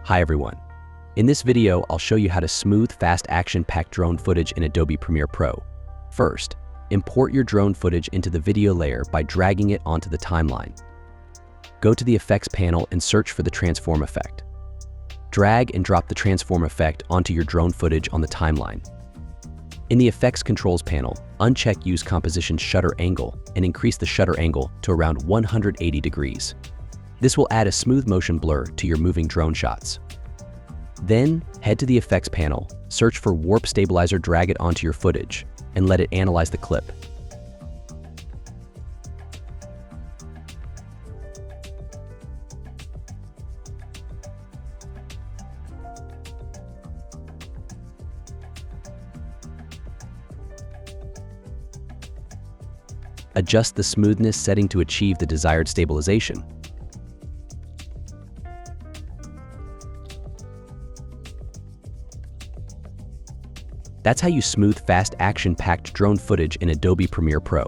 Hi everyone. In this video, I'll show you how to smooth fast action-packed drone footage in Adobe Premiere Pro. First, import your drone footage into the video layer by dragging it onto the timeline. Go to the effects panel and search for the transform effect. Drag and drop the transform effect onto your drone footage on the timeline. In the effects controls panel, uncheck use composition shutter angle and increase the shutter angle to around 180 degrees. This will add a smooth motion blur to your moving drone shots. Then, head to the effects panel, search for Warp Stabilizer, drag it onto your footage, and let it analyze the clip. Adjust the smoothness setting to achieve the desired stabilization. That's how you smooth fast action-packed drone footage in Adobe Premiere Pro.